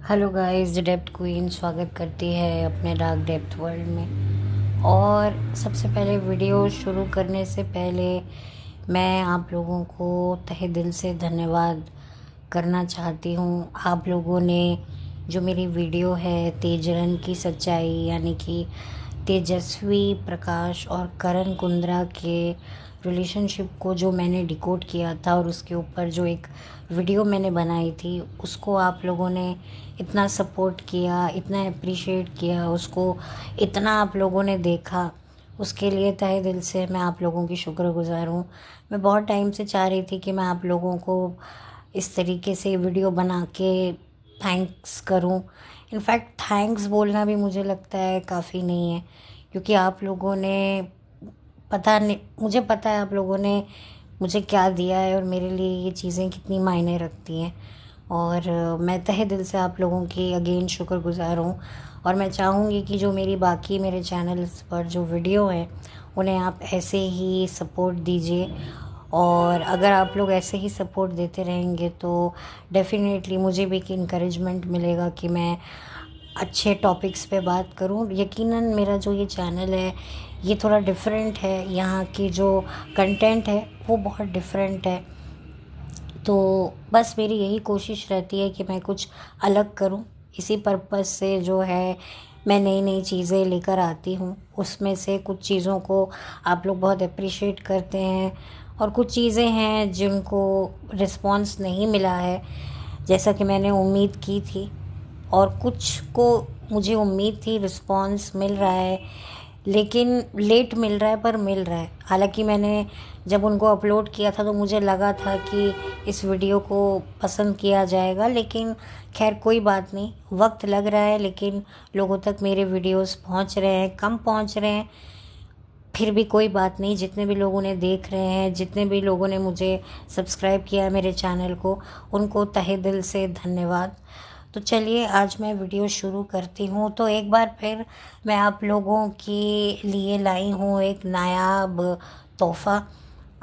Hello guys, the depth queen स्वागत करती है अपने डार्क डेप्थ वर्ल्ड में। और सबसे पहले वीडियो शुरू करने से पहले मैं आप लोगों को तहे दिल से धन्यवाद करना चाहती हूँ। आप लोगों ने जो मेरी वीडियो है तेजरन की सच्चाई यानी कि तेजस्वी प्रकाश और करण कुंद्रा के रिलेशनशिप को जो मैंने डिकोड किया था और उसके ऊपर जो एक वीडियो मैंने बनाई थी, उसको आप लोगों ने इतना सपोर्ट किया, इतना अप्रिशिएट किया, उसको इतना आप लोगों ने देखा, उसके लिए तहे दिल से मैं आप लोगों की शुक्रगुज़ार हूँ। मैं बहुत टाइम से चाह रही थी कि मैं आप लोगों को इस तरीके से वीडियो बना के थैंक्स करूं। इनफैक्ट थैंक्स बोलना भी मुझे लगता है काफ़ी नहीं है, क्योंकि आप लोगों ने पता नहीं, मुझे पता है आप लोगों ने मुझे क्या दिया है और मेरे लिए ये चीज़ें कितनी मायने रखती हैं। और मैं तहे दिल से आप लोगों की अगेन शुक्रगुज़ार हूँ। और मैं चाहूँगी कि जो मेरे चैनल्स पर जो वीडियो हैं उन्हें आप ऐसे ही सपोर्ट दीजिए। और अगर आप लोग ऐसे ही सपोर्ट देते रहेंगे तो डेफ़िनेटली मुझे भी एक इनकरेजमेंट मिलेगा कि मैं अच्छे टॉपिक्स पे बात करूं। यकीनन मेरा जो ये चैनल है ये थोड़ा डिफरेंट है, यहाँ की जो कंटेंट है वो बहुत डिफरेंट है। तो बस मेरी यही कोशिश रहती है कि मैं कुछ अलग करूं। इसी पर्पज़ से जो है मैं नई नई चीज़ें लेकर आती हूं। उसमें से कुछ चीज़ों को आप लोग बहुत अप्रिशिएट करते हैं और कुछ चीज़ें हैं जिनको रिस्पॉन्स नहीं मिला है जैसा कि मैंने उम्मीद की थी, और कुछ को मुझे उम्मीद थी रिस्पॉन्स मिल रहा है, लेकिन लेट मिल रहा है पर मिल रहा है। हालांकि मैंने जब उनको अपलोड किया था तो मुझे लगा था कि इस वीडियो को पसंद किया जाएगा, लेकिन खैर कोई बात नहीं, वक्त लग रहा है लेकिन लोगों तक मेरे वीडियोस पहुंच रहे हैं। कम पहुंच रहे हैं, फिर भी कोई बात नहीं। जितने भी लोगों ने देख रहे हैं, जितने भी लोगों ने मुझे सब्सक्राइब किया है मेरे चैनल को, उनको तहे दिल से धन्यवाद। तो चलिए आज मैं वीडियो शुरू करती हूँ। तो एक बार फिर मैं आप लोगों के लिए लाई हूँ एक नायाब तोहफ़ा,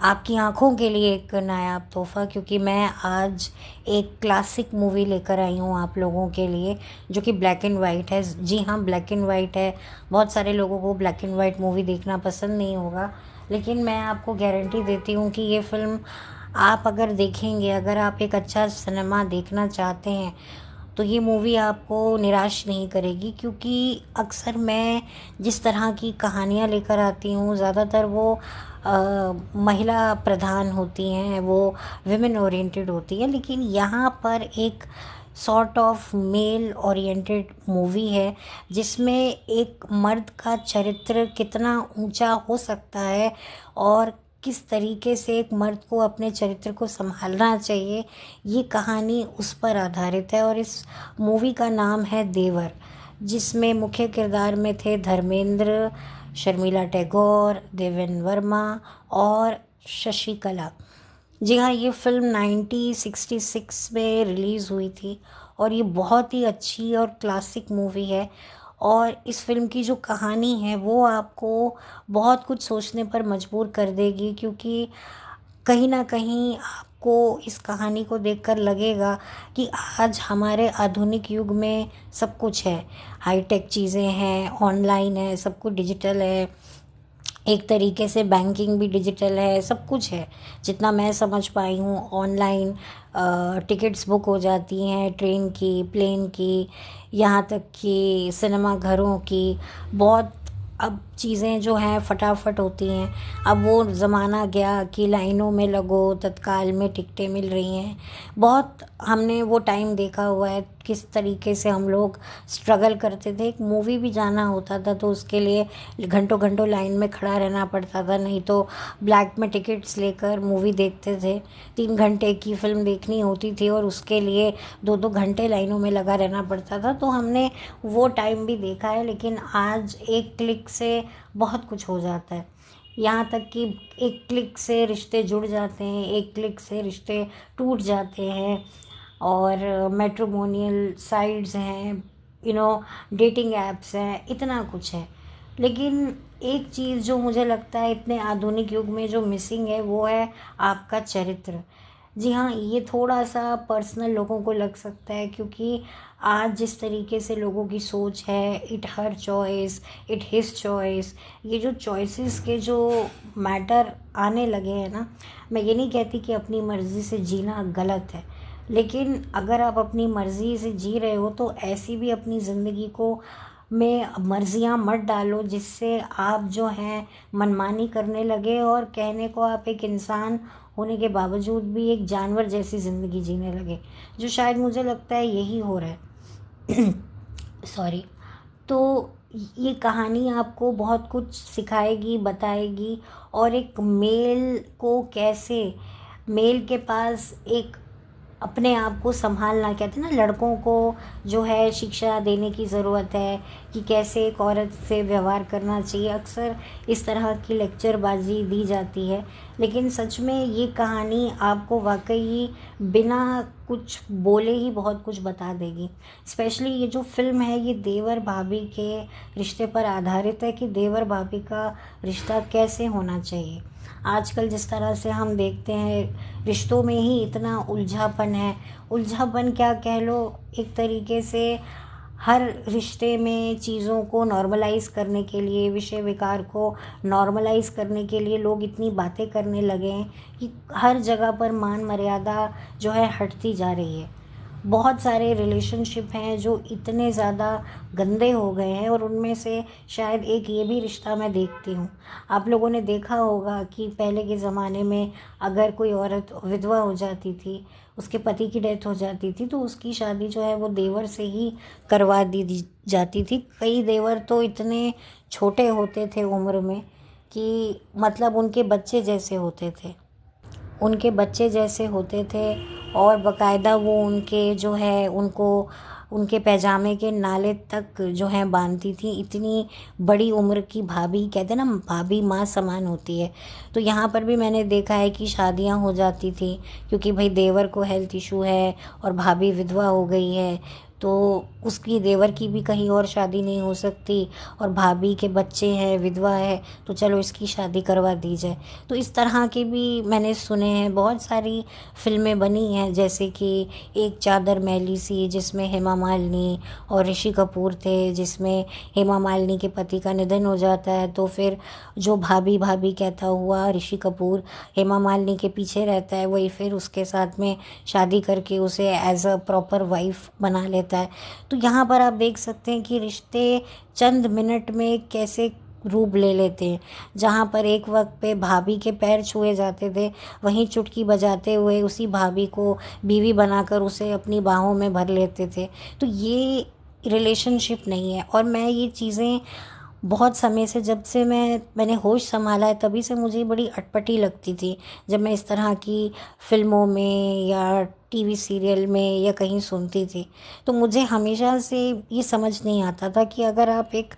आपकी आँखों के लिए एक नायाब तोहफ़ा, क्योंकि मैं आज एक क्लासिक मूवी लेकर आई हूँ आप लोगों के लिए जो कि ब्लैक एंड वाइट है। जी हाँ, ब्लैक एंड वाइट है। बहुत सारे लोगों को ब्लैक एंड वाइट मूवी देखना पसंद नहीं होगा, लेकिन मैं आपको गारंटी देती हूँ कि ये फ़िल्म आप अगर देखेंगे, अगर आप एक अच्छा सिनेमा देखना चाहते हैं तो ये मूवी आपको निराश नहीं करेगी। क्योंकि अक्सर मैं जिस तरह की कहानियाँ लेकर आती हूँ ज़्यादातर वो महिला प्रधान होती हैं, वो विमेन ओरिएंटेड होती है, लेकिन यहाँ पर एक sort of male oriented movie है जिसमें एक मर्द का चरित्र कितना ऊंचा हो सकता है और किस तरीके से एक मर्द को अपने चरित्र को संभालना चाहिए, ये कहानी उस पर आधारित है। और इस मूवी का नाम है देवर, जिसमें मुख्य किरदार में थे धर्मेंद्र, शर्मिला टैगोर, देवेन वर्मा और शशिकला। जी हाँ, ये फ़िल्म 1966 में रिलीज़ हुई थी और ये बहुत ही अच्छी और क्लासिक मूवी है। और इस फ़िल्म की जो कहानी है वो आपको बहुत कुछ सोचने पर मजबूर कर देगी, क्योंकि कहीं ना कहीं आपको इस कहानी को देखकर लगेगा कि आज हमारे आधुनिक युग में सब कुछ है, हाईटेक चीज़ें हैं, ऑनलाइन है, सब कुछ डिजिटल है, एक तरीके से बैंकिंग भी डिजिटल है, सब कुछ है। जितना मैं समझ पाई हूँ ऑनलाइन टिकट्स बुक हो जाती हैं, ट्रेन की, प्लेन की, यहाँ तक कि सिनेमा घरों की। बहुत अब चीज़ें जो हैं फटाफट होती हैं। अब वो ज़माना गया कि लाइनों में लगो, तत्काल में टिकटें मिल रही हैं। बहुत हमने वो टाइम देखा हुआ है किस तरीके से हम लोग स्ट्रगल करते थे। एक मूवी भी जाना होता था तो उसके लिए घंटों घंटों लाइन में खड़ा रहना पड़ता था, नहीं तो ब्लैक में टिकट्स लेकर मूवी देखते थे। 3 घंटे की फ़िल्म देखनी होती थी और उसके लिए 2-2 घंटे लाइनों में लगा रहना पड़ता था। तो हमने वो टाइम भी देखा है, लेकिन आज एक क्लिक से बहुत कुछ हो जाता है। यहाँ तक कि एक क्लिक से रिश्ते जुड़ जाते हैं, एक क्लिक से रिश्ते टूट जाते हैं। और मैट्रिमोनियल साइट्स हैं, डेटिंग ऐप्स हैं, इतना कुछ है। लेकिन एक चीज़ जो मुझे लगता है इतने आधुनिक युग में जो मिसिंग है वो है आपका चरित्र। जी हाँ, ये थोड़ा-सा पर्सनल लोगों को लग सकता है, क्योंकि आज जिस तरीके से लोगों की सोच है, it her choice, it his choice, ये जो चॉइसेस के जो मैटर आने लगे हैं ना, मैं ये नहीं कहती कि अपनी मर्ज़ी से जीना गलत है, लेकिन अगर आप अपनी मर्ज़ी से जी रहे हो तो ऐसी भी अपनी ज़िंदगी को में मर्ज़ियाँ मत डालो जिससे आप जो हैं मनमानी करने लगे, और कहने को आप एक इंसान होने के बावजूद भी एक जानवर जैसी ज़िंदगी जीने लगे, जो शायद मुझे लगता है यही हो रहा है। सॉरी। तो ये कहानी आपको बहुत कुछ सिखाएगी, बताएगी, और एक मेल को कैसे, मेल के पास एक अपने आप को संभालना, कहते हैं ना, लड़कों को जो है शिक्षा देने की ज़रूरत है कि कैसे एक औरत से व्यवहार करना चाहिए। अक्सर इस तरह की लेक्चरबाजी दी जाती है, लेकिन सच में ये कहानी आपको वाकई बिना कुछ बोले ही बहुत कुछ बता देगी। स्पेशली ये जो फ़िल्म है ये देवर भाभी के रिश्ते पर आधारित है कि देवर भाभी का रिश्ता कैसे होना चाहिए। आजकल जिस तरह से हम देखते हैं रिश्तों में ही इतना उलझापन है, उलझापन क्या कह लो, एक तरीके से हर रिश्ते में चीज़ों को नॉर्मलाइज़ करने के लिए, विषय विकार को नॉर्मलाइज़ करने के लिए लोग इतनी बातें करने लगे हैं कि हर जगह पर मान मर्यादा जो है हटती जा रही है। बहुत सारे रिलेशनशिप हैं जो इतने ज़्यादा गंदे हो गए हैं, और उनमें से शायद एक ये भी रिश्ता मैं देखती हूँ। आप लोगों ने देखा होगा कि पहले के ज़माने में अगर कोई औरत विधवा हो जाती थी, उसके पति की डेथ हो जाती थी, तो उसकी शादी जो है वो देवर से ही करवा दी जाती थी। कई देवर तो इतने छोटे होते थे उम्र में कि मतलब उनके बच्चे जैसे होते थे, और बाकायदा वो उनके जो है उनको उनके पैजामे के नाले तक जो है बांधती थी। इतनी बड़ी उम्र की भाभी, कहते हैं ना, भाभी माँ समान होती है। तो यहाँ पर भी मैंने देखा है कि शादियाँ हो जाती थी क्योंकि भाई देवर को हेल्थ इशू है और भाभी विधवा हो गई है, तो उसकी देवर की भी कहीं और शादी नहीं हो सकती, और भाभी के बच्चे हैं, विधवा है, तो चलो इसकी शादी करवा दी जाए। तो इस तरह के भी मैंने सुने हैं, बहुत सारी फिल्में बनी हैं, जैसे कि एक चादर मैली सी जिसमें हेमा मालिनी और ऋषि कपूर थे, जिसमें हेमा मालिनी के पति का निधन हो जाता है, तो फिर जो भाभी भाभी कहता हुआ ऋषि कपूर हेमा मालिनी के पीछे रहता है, वही फिर उसके साथ में शादी करके उसे एज अ प्रॉपर वाइफ बना लेता है। तो यहाँ पर आप देख सकते हैं कि रिश्ते चंद मिनट में कैसे रूप ले लेते हैं। जहाँ पर एक वक्त पे भाभी के पैर छुए जाते थे, वहीं चुटकी बजाते हुए उसी भाभी को बीवी बनाकर उसे अपनी बाहों में भर लेते थे। तो ये रिलेशनशिप नहीं है, और मैं ये चीज़ें बहुत समय से, जब से मैंने होश संभाला है, तभी से मुझे बड़ी अटपटी लगती थी जब मैं इस तरह की फिल्मों में या टीवी सीरियल में या कहीं सुनती थी। तो मुझे हमेशा से ये समझ नहीं आता था कि अगर आप एक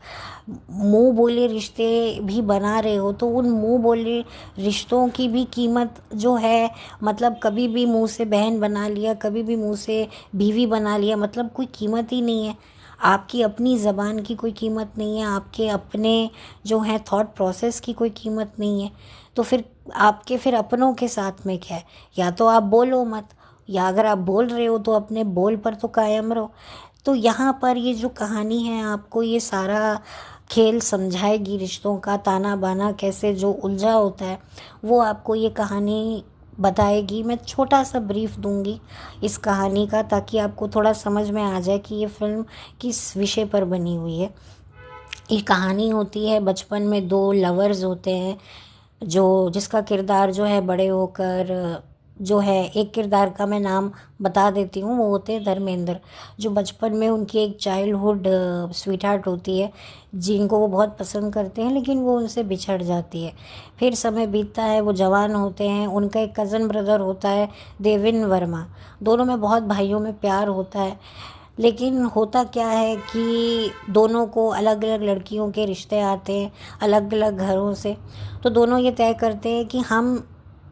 मुंह बोले रिश्ते भी बना रहे हो, तो उन मुंह बोले रिश्तों की भी कीमत जो है, मतलब कभी भी मुंह से बहन बना लिया, कभी भी मुंह से बीवी बना लिया, मतलब कोई कीमत ही नहीं है। आपकी अपनी ज़बान की कोई कीमत नहीं है, आपके अपने जो है थॉट प्रोसेस की कोई कीमत नहीं है। तो फिर अपनों के साथ में क्या है? या तो आप बोलो मत, या अगर आप बोल रहे हो तो अपने बोल पर तो कायम रहो। तो यहाँ पर ये जो कहानी है आपको ये सारा खेल समझाएगी, रिश्तों का ताना बाना कैसे जो उलझा होता है वो आपको ये कहानी बताएगी। मैं छोटा सा ब्रीफ दूंगी इस कहानी का, ताकि आपको थोड़ा समझ में आ जाए कि ये फिल्म किस विषय पर बनी हुई है। ये कहानी होती है, बचपन में दो लवर्स होते हैं, जिसका किरदार जो है बड़े होकर जो है, एक किरदार का मैं नाम बता देती हूँ, वो होते हैं धर्मेंद्र। जो बचपन में उनकी एक चाइल्डहुड स्वीट हार्ट होती है, जिनको वो बहुत पसंद करते हैं, लेकिन वो उनसे बिछड़ जाती है। फिर समय बीतता है, वो जवान होते हैं, उनका एक कज़न ब्रदर होता है देविन वर्मा। दोनों में बहुत भाइयों में प्यार होता है, लेकिन होता क्या है कि दोनों को अलग अलग लड़कियों के रिश्ते आते हैं, अलग अलग घरों से। तो दोनों ये तय करते हैं कि हम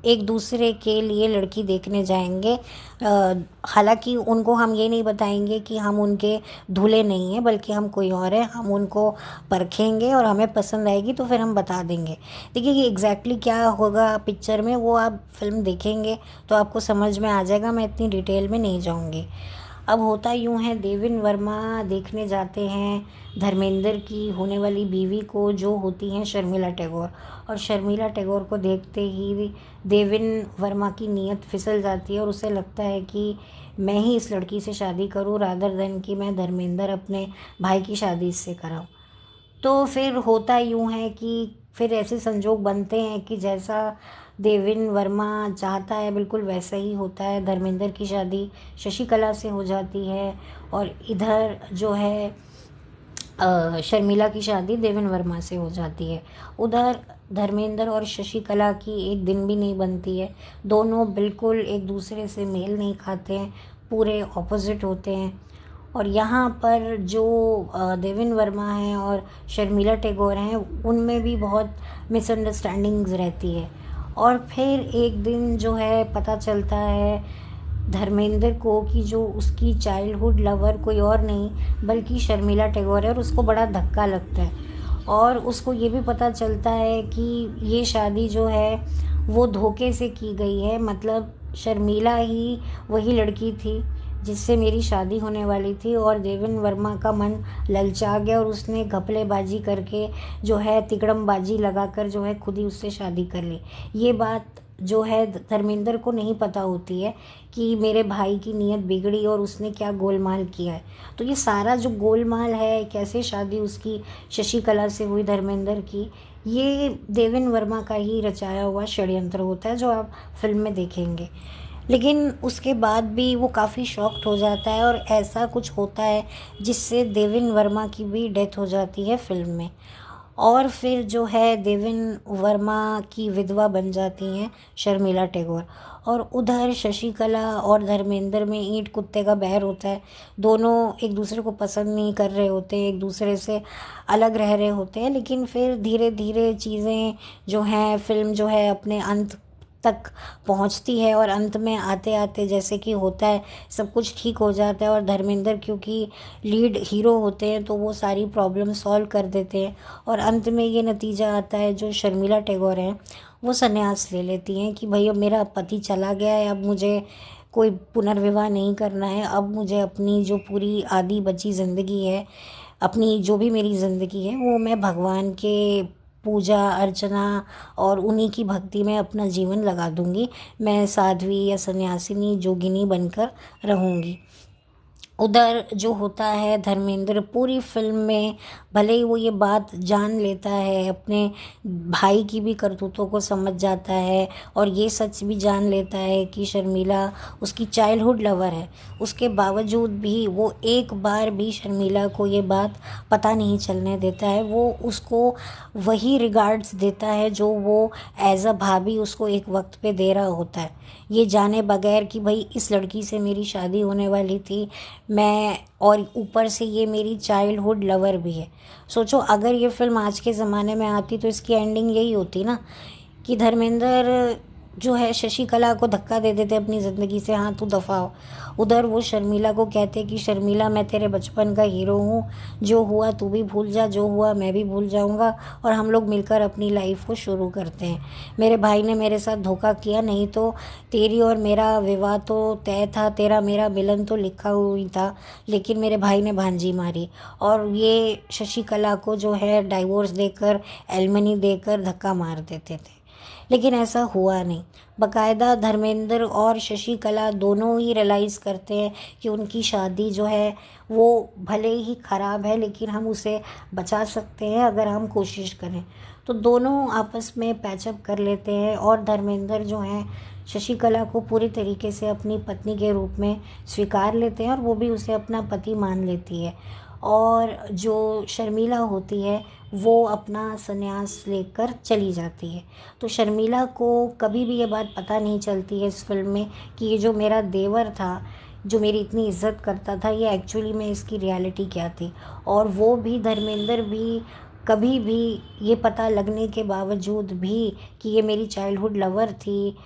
एक दूसरे के लिए लड़की देखने जाएंगे। हालांकि उनको हम ये नहीं बताएंगे कि हम उनके दूल्हे नहीं हैं, बल्कि हम कोई और है। हम उनको परखेंगे और हमें पसंद आएगी तो फिर हम बता देंगे। देखिए कि एग्जैक्टली क्या होगा पिक्चर में, वो आप फिल्म देखेंगे तो आपको समझ में आ जाएगा। मैं इतनी डिटेल में नहीं जाऊँगी। अब होता यूँ है, देवेन वर्मा देखने जाते हैं धर्मेंद्र की होने वाली बीवी को, जो होती हैं शर्मिला टैगोर। और शर्मिला टैगोर को देखते ही देवेन वर्मा की नीयत फिसल जाती है और उसे लगता है कि मैं ही इस लड़की से शादी करूं रादर देन कि मैं धर्मेंद्र अपने भाई की शादी इससे कराऊं। तो फिर होता यूँ है कि फिर ऐसे संजोग बनते हैं कि जैसा देवेन वर्मा चाहता है बिल्कुल वैसा ही होता है। धर्मेंद्र की शादी शशिकला से हो जाती है और इधर जो है शर्मिला की शादी देवेन वर्मा से हो जाती है। उधर धर्मेंद्र और शशिकला की एक दिन भी नहीं बनती है। दोनों बिल्कुल एक दूसरे से मेल नहीं खाते हैं, पूरे ऑपोजिट होते हैं। और यहाँ पर जो देवेन वर्मा हैं और शर्मिला टैगोर हैं, उनमें भी बहुत मिसअंडरस्टैंडिंग्स रहती है। और फिर एक दिन जो है पता चलता है धर्मेंद्र को कि जो उसकी चाइल्डहुड लवर कोई और नहीं बल्कि शर्मिला टैगोर है, और उसको बड़ा धक्का लगता है। और उसको ये भी पता चलता है कि ये शादी जो है वो धोखे से की गई है। मतलब शर्मिला ही वही लड़की थी जिससे मेरी शादी होने वाली थी, और देवेन वर्मा का मन ललचा गया और उसने घपलेबाजी करके जो है तिकड़मबाजी लगाकर जो है खुद ही उससे शादी कर ली। ये बात जो है धर्मेंद्र को नहीं पता होती है कि मेरे भाई की नीयत बिगड़ी और उसने क्या गोलमाल किया है। तो ये सारा जो गोलमाल है, कैसे शादी उसकी शशिकला से हुई धर्मेंद्र की, ये देवेन वर्मा का ही रचाया हुआ षड्यंत्र होता है जो आप फिल्म में देखेंगे। लेकिन उसके बाद भी वो काफ़ी शॉक्ड हो जाता है और ऐसा कुछ होता है जिससे देवेन वर्मा की भी डेथ हो जाती है फिल्म में। और फिर जो है देवेन वर्मा की विधवा बन जाती हैं शर्मिला टैगोर। और उधर शशिकला और धर्मेंद्र में ईंट कुत्ते का बैर होता है। दोनों एक दूसरे को पसंद नहीं कर रहे होते, एक दूसरे से अलग रह रहे होते हैं। लेकिन फिर धीरे धीरे चीज़ें जो हैं, फिल्म जो है अपने अंत तक पहुंचती है और अंत में आते आते जैसे कि होता है सब कुछ ठीक हो जाता है। और धर्मेंद्र क्योंकि लीड हीरो होते हैं तो वो सारी प्रॉब्लम सॉल्व कर देते हैं। और अंत में ये नतीजा आता है, जो शर्मिला टैगोर हैं वो संन्यास ले लेती हैं कि भाई अब मेरा पति चला गया है, अब मुझे कोई पुनर्विवाह नहीं करना है। अब मुझे अपनी जो पूरी आधी बची ज़िंदगी है, अपनी जो भी मेरी ज़िंदगी है, वो मैं भगवान के पूजा अर्चना और उन्हीं की भक्ति में अपना जीवन लगा दूंगी। मैं साध्वी या सन्यासिनी जोगिनी बनकर रहूंगी। उधर जो होता है धर्मेंद्र पूरी फिल्म में भले ही वो ये बात जान लेता है, अपने भाई की भी करतूतों को समझ जाता है और ये सच भी जान लेता है कि शर्मिला उसकी चाइल्डहुड लवर है, उसके बावजूद भी वो एक बार भी शर्मिला को ये बात पता नहीं चलने देता है। वो उसको वही रिगार्ड्स देता है जो वो एज अ भाभी उसको एक वक्त पे दे रहा होता है, ये जाने बगैर कि भाई इस लड़की से मेरी शादी होने वाली थी मैं, और ऊपर से ये मेरी चाइल्डहुड लवर भी है। सोचो अगर ये फिल्म आज के ज़माने में आती तो इसकी एंडिंग यही होती ना कि धर्मेंद्र जो है शशिकला को धक्का दे देते अपनी ज़िंदगी से, हाँ तू दफ़ा हो। उधर वो शर्मिला को कहते कि शर्मिला मैं तेरे बचपन का हीरो हूँ, जो हुआ तू भी भूल जा, जो हुआ मैं भी भूल जाऊँगा और हम लोग मिलकर अपनी लाइफ को शुरू करते हैं। मेरे भाई ने मेरे साथ धोखा किया, नहीं तो तेरी और मेरा विवाह तो तय था, तेरा मेरा मिलन तो लिखा हुई था, लेकिन मेरे भाई ने भांजी मारी और ये शशिकला को जो है डाइवोर्स देकर एलमनी देकर धक्का मार देते थे। लेकिन ऐसा हुआ नहीं। बाकायदा धर्मेंद्र और शशिकला दोनों ही रियलाइज़ करते हैं कि उनकी शादी जो है वो भले ही ख़राब है लेकिन हम उसे बचा सकते हैं अगर हम कोशिश करें। तो दोनों आपस में पैचअप कर लेते हैं और धर्मेंद्र जो हैं शशिकला को पूरी तरीके से अपनी पत्नी के रूप में स्वीकार लेते हैं और वो भी उसे अपना पति मान लेती है। और जो शर्मिला होती है वो अपना संन्यास लेकर चली जाती है। तो शर्मिला को कभी भी ये बात पता नहीं चलती है इस फिल्म में कि ये जो मेरा देवर था, जो मेरी इतनी इज्जत करता था, ये एक्चुअली में इसकी रियलिटी क्या थी। और वो भी धर्मेंद्र भी कभी भी ये पता लगने के बावजूद भी कि ये मेरी चाइल्डहुड लवर थी,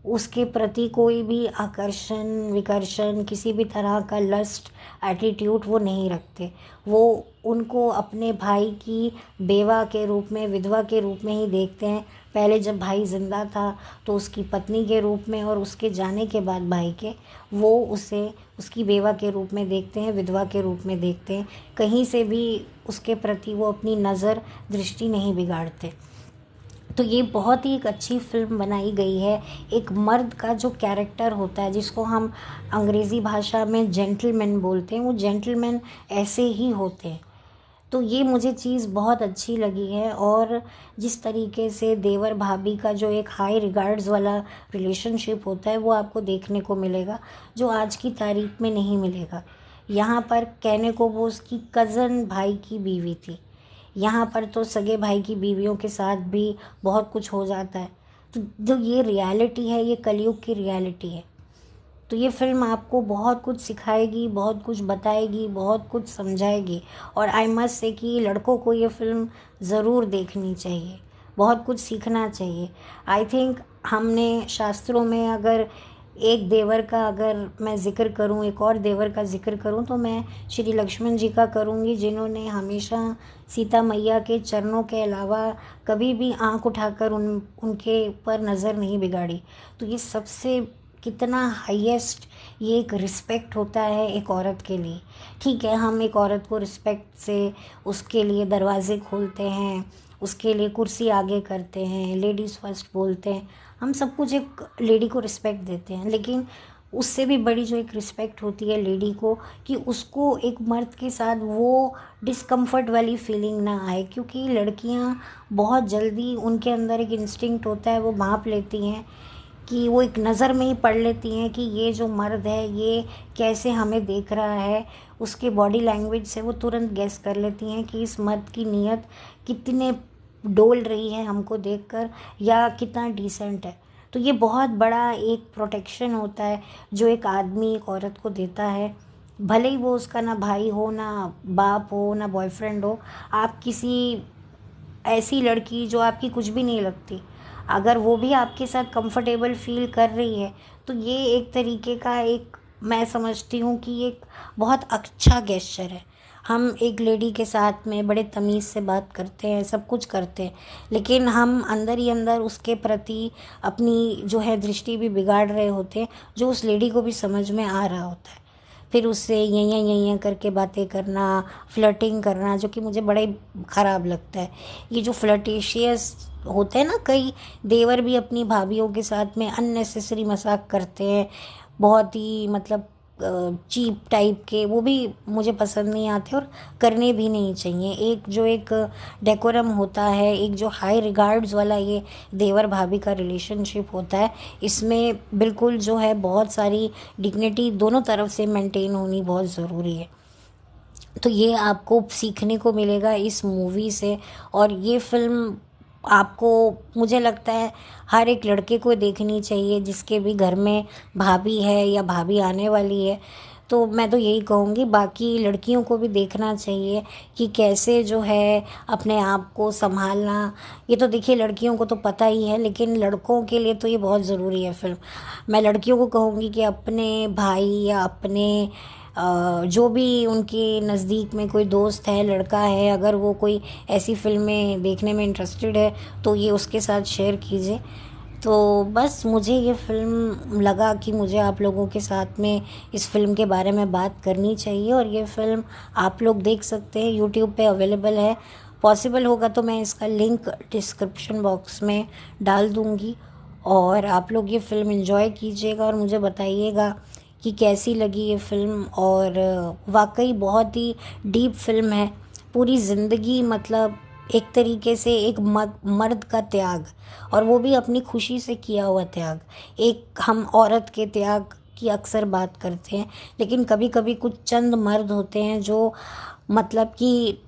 उसके प्रति कोई भी आकर्षण विकर्षण, किसी भी तरह का लस्ट एटीट्यूड वो नहीं रखते। वो उनको अपने भाई की बेवा के रूप में, विधवा के रूप में ही देखते हैं। पहले जब भाई ज़िंदा था तो उसकी पत्नी के रूप में, और उसके जाने के बाद भाई के, वो उसे उसकी बेवा के रूप में देखते हैं, विधवा के रूप में देखते हैं। कहीं से भी उसके प्रति वो अपनी नज़र दृष्टि नहीं बिगाड़ते। तो ये बहुत ही एक अच्छी फ़िल्म बनाई गई है। एक मर्द का जो कैरेक्टर होता है, जिसको हम अंग्रेज़ी भाषा में जेंटलमैन बोलते हैं, वो जेंटलमैन ऐसे ही होते हैं। तो ये मुझे चीज़ बहुत अच्छी लगी है। और जिस तरीके से देवर भाभी का जो एक हाई रिगार्ड्स वाला रिलेशनशिप होता है, वो आपको देखने को मिलेगा, जो आज की तारीख में नहीं मिलेगा। यहाँ पर कहने को वो उसकी कज़न भाई की बीवी थी, यहाँ पर तो सगे भाई की बीवियों के साथ भी बहुत कुछ हो जाता है। तो जो ये रियलिटी है, ये कलयुग की रियलिटी है। तो ये फ़िल्म आपको बहुत कुछ सिखाएगी, बहुत कुछ बताएगी, बहुत कुछ समझाएगी। और आई मस्ट से कि लड़कों को ये फ़िल्म ज़रूर देखनी चाहिए, बहुत कुछ सीखना चाहिए। आई थिंक हमने शास्त्रों में अगर एक देवर का अगर मैं ज़िक्र करूं, एक और देवर का ज़िक्र करूं, तो मैं श्री लक्ष्मण जी का करूंगी, जिन्होंने हमेशा सीता मैया के चरणों के अलावा कभी भी आंख उठाकर उनके ऊपर नज़र नहीं बिगाड़ी। तो ये सबसे कितना हाईएस्ट ये एक रिस्पेक्ट होता है एक औरत के लिए। ठीक है, हम एक औरत को रिस्पेक्ट से उसके लिए दरवाज़े खोलते हैं, उसके लिए कुर्सी आगे करते हैं, लेडीज़ फर्स्ट बोलते हैं, हम सब कुछ एक लेडी को रिस्पेक्ट देते हैं। लेकिन उससे भी बड़ी जो एक रिस्पेक्ट होती है लेडी को, कि उसको एक मर्द के साथ वो डिस्कम्फर्ट वाली फीलिंग ना आए। क्योंकि लड़कियां बहुत जल्दी, उनके अंदर एक इंस्टिंक्ट होता है, वो भांप लेती हैं, कि वो एक नज़र में ही पढ़ लेती हैं कि ये जो मर्द है ये कैसे हमें देख रहा है। उसके बॉडी लैंग्वेज से वो तुरंत गेस कर लेती हैं कि इस मर्द की नीयत कितने डोल रही है हमको देखकर, या कितना डिसेंट है। तो ये बहुत बड़ा एक प्रोटेक्शन होता है जो एक आदमी एक औरत को देता है। भले ही वो उसका ना भाई हो, ना बाप हो, ना बॉयफ्रेंड हो, आप किसी ऐसी लड़की जो आपकी कुछ भी नहीं लगती, अगर वो भी आपके साथ कंफर्टेबल फील कर रही है, तो ये एक तरीके का एक, मैं समझती हूँ कि एक बहुत अच्छा गेस्चर है। हम एक लेडी के साथ में बड़े तमीज़ से बात करते हैं, सब कुछ करते हैं, लेकिन हम अंदर ही अंदर उसके प्रति अपनी जो है दृष्टि भी बिगाड़ रहे होते हैं, जो उस लेडी को भी समझ में आ रहा होता है। फिर उससे यं करके बातें करना, फ्लर्टिंग करना, जो कि मुझे बड़ा ही ख़राब लगता है। ये जो फ्लर्टिशियस होते हैं ना, कई देवर भी अपनी भाभीयों के साथ में अननेसेसरी मजाक करते हैं, बहुत ही मतलब चीप टाइप के, वो भी मुझे पसंद नहीं आते और करने भी नहीं चाहिए। एक जो एक डेकोरम होता है, एक जो हाई रिगार्ड्स वाला ये देवर भाभी का रिलेशनशिप होता है, इसमें बिल्कुल जो है बहुत सारी डिग्निटी दोनों तरफ से मेंटेन होनी बहुत ज़रूरी है। तो ये आपको सीखने को मिलेगा इस मूवी से। और ये फ़िल्म आपको, मुझे लगता है हर एक लड़के को देखनी चाहिए जिसके भी घर में भाभी है या भाभी आने वाली है। तो मैं तो यही कहूँगी, बाकी लड़कियों को भी देखना चाहिए कि कैसे जो है अपने आप को संभालना। ये तो देखिए लड़कियों को तो पता ही है, लेकिन लड़कों के लिए तो ये बहुत ज़रूरी है फ़िल्म। मैं लड़कियों को कहूँगी कि अपने भाई या अपने जो भी उनके नज़दीक में कोई दोस्त है, लड़का है, अगर वो कोई ऐसी फ़िल्में देखने में इंटरेस्टेड है तो ये उसके साथ शेयर कीजिए। तो बस मुझे ये फ़िल्म लगा कि मुझे आप लोगों के साथ में इस फ़िल्म के बारे में बात करनी चाहिए। और ये फ़िल्म आप लोग देख सकते हैं, यूट्यूब पे अवेलेबल है। पॉसिबल होगा तो मैं इसका लिंक डिस्क्रिप्शन बॉक्स में डाल दूँगी, और आप लोग ये फ़िल्म एंजॉय कीजिएगा और मुझे बताइएगा कि कैसी लगी ये फ़िल्म। और वाकई बहुत ही डीप फ़िल्म है। पूरी ज़िंदगी, मतलब एक तरीके से एक मर्द का त्याग, और वो भी अपनी खुशी से किया हुआ त्याग। एक हम औरत के त्याग की अक्सर बात करते हैं, लेकिन कभी कभी कुछ चंद मर्द होते हैं जो मतलब कि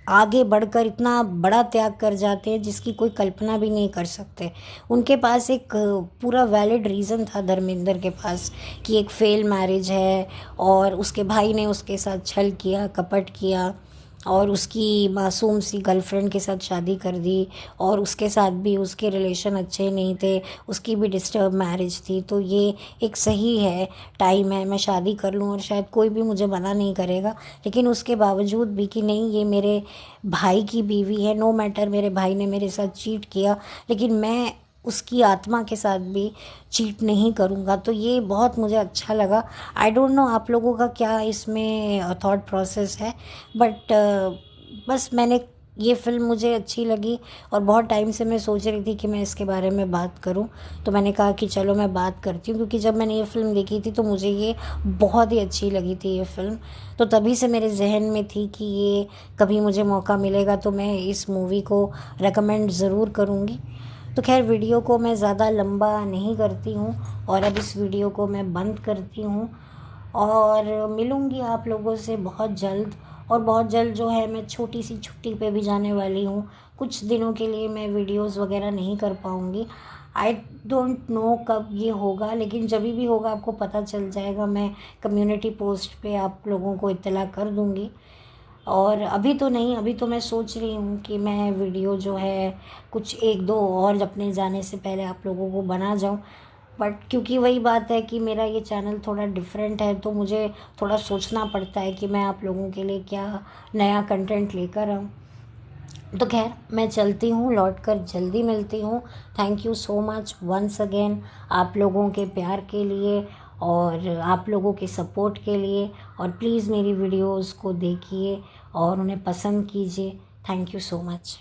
आगे बढ़कर इतना बड़ा त्याग कर जाते हैं जिसकी कोई कल्पना भी नहीं कर सकते। उनके पास एक पूरा वैलिड रीज़न था धर्मेंद्र के पास, कि एक फेल मैरिज है और उसके भाई ने उसके साथ छल किया, कपट किया, और उसकी मासूम सी गर्लफ्रेंड के साथ शादी कर दी, और उसके साथ भी उसके रिलेशन अच्छे नहीं थे, उसकी भी डिस्टर्ब मैरिज थी। तो ये एक सही है, टाइम है, मैं शादी कर लूँ और शायद कोई भी मुझे मना नहीं करेगा। लेकिन उसके बावजूद भी कि नहीं, ये मेरे भाई की बीवी है, नो मैटर मेरे भाई ने मेरे साथ चीट किया, लेकिन मैं उसकी आत्मा के साथ भी चीट नहीं करूँगा। तो ये बहुत मुझे अच्छा लगा। आई डोंट नो आप लोगों का क्या इसमें थॉट प्रोसेस है, बट बस मैंने ये फ़िल्म मुझे अच्छी लगी और बहुत टाइम से मैं सोच रही थी कि मैं इसके बारे में बात करूं। तो मैंने कहा कि चलो मैं बात करती हूँ, क्योंकि जब मैंने ये फ़िल्म देखी थी तो मुझे ये बहुत ही अच्छी लगी थी ये फ़िल्म। तो तभी से मेरे जहन में थी कि ये कभी मुझे मौका मिलेगा तो मैं इस मूवी को रेकमेंड ज़रूर करूँगी। तो खैर, वीडियो को मैं ज़्यादा लंबा नहीं करती हूँ और अब इस वीडियो को मैं बंद करती हूँ, और मिलूँगी आप लोगों से बहुत जल्द। और बहुत जल्द जो है, मैं छोटी सी छुट्टी पे भी जाने वाली हूँ। कुछ दिनों के लिए मैं वीडियोस वगैरह नहीं कर पाऊँगी। आई डोंट नो कब ये होगा, लेकिन जब भी होगा आपको पता चल जाएगा। मैं कम्युनिटी पोस्ट पे आप लोगों को इत्तला कर दूँगी। और अभी तो नहीं, अभी तो मैं सोच रही हूँ कि मैं वीडियो जो है कुछ एक दो और अपने जाने से पहले आप लोगों को बना जाऊँ। बट क्योंकि वही बात है कि मेरा ये चैनल थोड़ा डिफरेंट है, तो मुझे थोड़ा सोचना पड़ता है कि मैं आप लोगों के लिए क्या नया कंटेंट लेकर आऊँ। तो खैर, मैं चलती हूँ, लौट कर जल्दी मिलती हूँ। Thank you so much once again, आप लोगों के प्यार के लिए और आप लोगों के सपोर्ट के लिए। और प्लीज़ मेरी वीडियोज़ को देखिए और उन्हें पसंद कीजिए। Thank you so much.